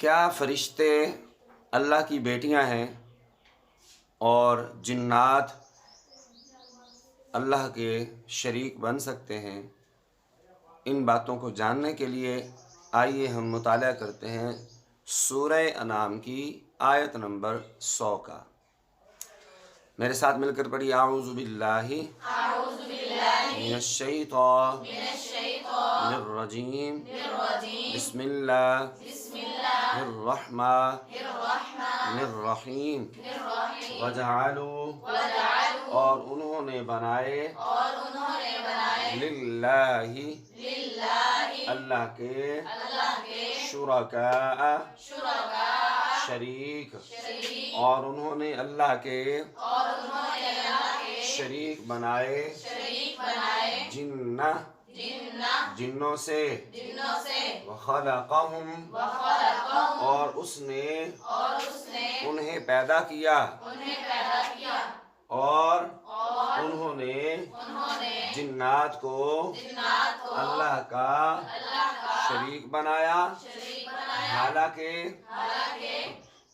کیا فرشتے اللہ کی بیٹیاں ہیں اور جنات اللہ کے شریک بن سکتے ہیں؟ ان باتوں کو جاننے کے لیے آئیے ہم مطالعہ کرتے ہیں سورہ انعام کی آیت نمبر 100 کا۔ میرے ساتھ مل کر پڑھی اعوذ باللہ من الشیطان الرجیم بسم اللہ الرحمن الرحیم وجعلوا اور انہوں نے بنائے للہ اللہ کے شرکاء شریک اور انہوں نے اللہ کے شریک بنائے جنوں سے وخلقہم اور اس نے انہیں پیدا کیا اور انہوں نے جنات کو اللہ کا شریک بنایا حالانکہ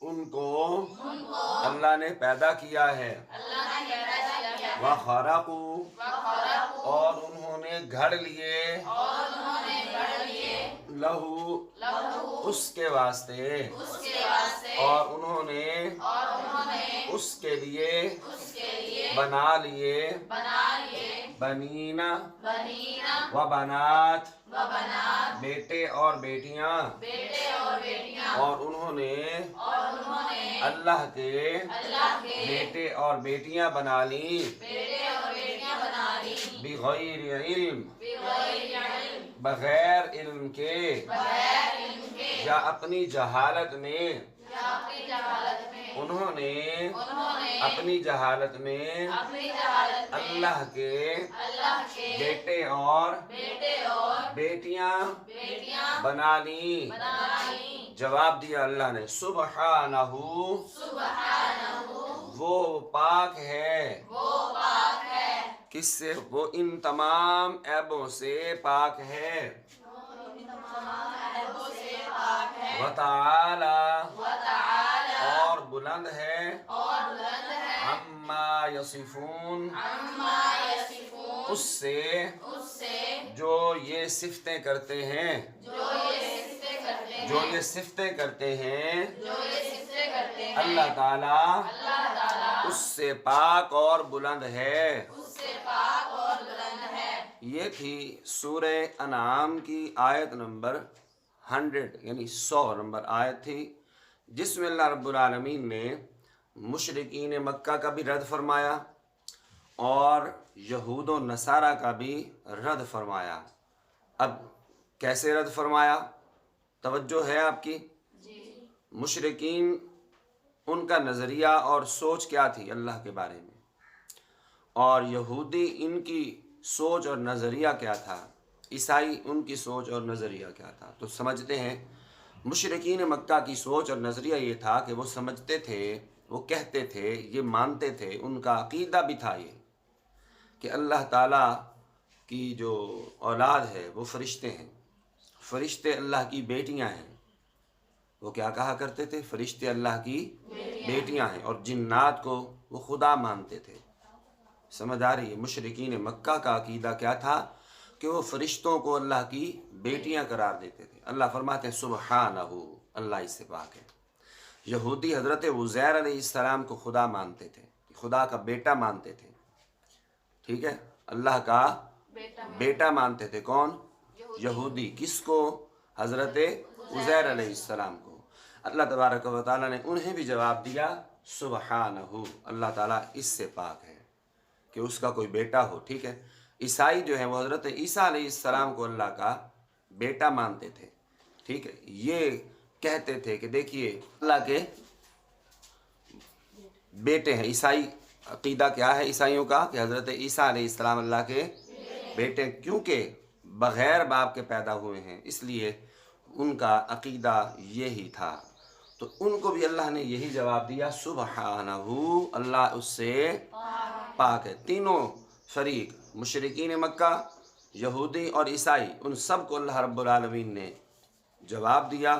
ان کو اللہ نے پیدا کیا ہے۔ وَخَرَقُوا اور انہوں نے گھڑ لیے لہو اس کے واسطے اور انہوں نے اس کے لیے بنا لیے بنینا و بنات بیٹے اور بیٹیاں اور انہوں نے اللہ کے بیٹے اور بیٹیاں بنا لی بغیر علم بغیر علم کے یا اپنی جہالت میں انہوں نے اپنی جہالت میں اللہ کے بیٹے اور بیٹیاں بنا لی۔ جواب دیا اللہ نے سبحانہ وہ پاک ہے کس سے؟ وہ ان تمام عیبوں سے پاک ہے۔ وتعالی اور بلند ہے عما یصفون اس سے جو یہ صفتیں کرتے ہیں اللہ تعالیٰ اس سے پاک اور بلند ہے۔ یہ تھی سورہ انعام کی آیت نمبر 100 یعنی 100 نمبر آیت تھی، جس میں اللہ رب العالمین نے مشرکین مکہ کا بھی رد فرمایا اور یہود و نصارہ کا بھی رد فرمایا۔ اب کیسے رد فرمایا؟ توجہ ہے آپ کی؟ مشرکین ان کا نظریہ اور سوچ کیا تھی اللہ کے بارے میں، اور یہودی ان کی سوچ اور نظریہ کیا تھا، عیسائی ان کی سوچ اور نظریہ کیا تھا۔ تو سمجھتے ہیں مشرکین مکہ کی سوچ اور نظریہ یہ تھا کہ وہ سمجھتے تھے، وہ کہتے تھے، یہ مانتے تھے، ان کا عقیدہ بھی تھا یہ کہ اللہ تعالیٰ کی جو اولاد ہے وہ فرشتے ہیں، فرشتے اللہ کی بیٹیاں ہیں۔ وہ کیا کہا کرتے تھے؟ فرشتے اللہ کی بیٹیاں ہیں، اور جنات کو وہ خدا مانتے تھے۔ سمجھ آ رہی ہے؟ مشرکین مکہ کا عقیدہ کیا تھا کہ وہ فرشتوں کو اللہ کی بیٹیاں قرار دیتے تھے۔ اللہ فرماتے ہیں سبحانہ اللہ اس سے پاک ہے۔ یہودی حضرت عزیر علیہ السلام کو خدا مانتے تھے، خدا کا بیٹا مانتے تھے، ٹھیک ہے، اللہ کا بیٹا مانتے تھے۔ کون؟ یہودی۔ کس کو؟ حضرت عزیر علیہ السلام کو۔ اللہ تبارک و تعالیٰ نے انہیں بھی جواب دیا سبحانہ اللہ تعالیٰ اس سے پاک ہے کہ اس کا کوئی بیٹا ہو، ٹھیک ہے۔ عیسائی جو ہیں وہ حضرت عیسیٰ علیہ السلام کو اللہ کا بیٹا مانتے تھے، ٹھیک ہے۔ یہ کہتے تھے کہ دیکھیے اللہ کے بیٹے ہیں۔ عیسائی عقیدہ کیا ہے عیسائیوں کا؟ کہ حضرت عیسیٰ علیہ السلام اللہ کے بیٹے، کیونکہ بغیر باپ کے پیدا ہوئے ہیں، اس لیے ان کا عقیدہ یہی تھا۔ تو ان کو بھی اللہ نے یہی جواب دیا سبحانہ اللہ اس سے پاک ہے۔ تینوں شریک مشرکین مکہ، یہودی اور عیسائی، ان سب کو اللہ رب العالمین نے جواب دیا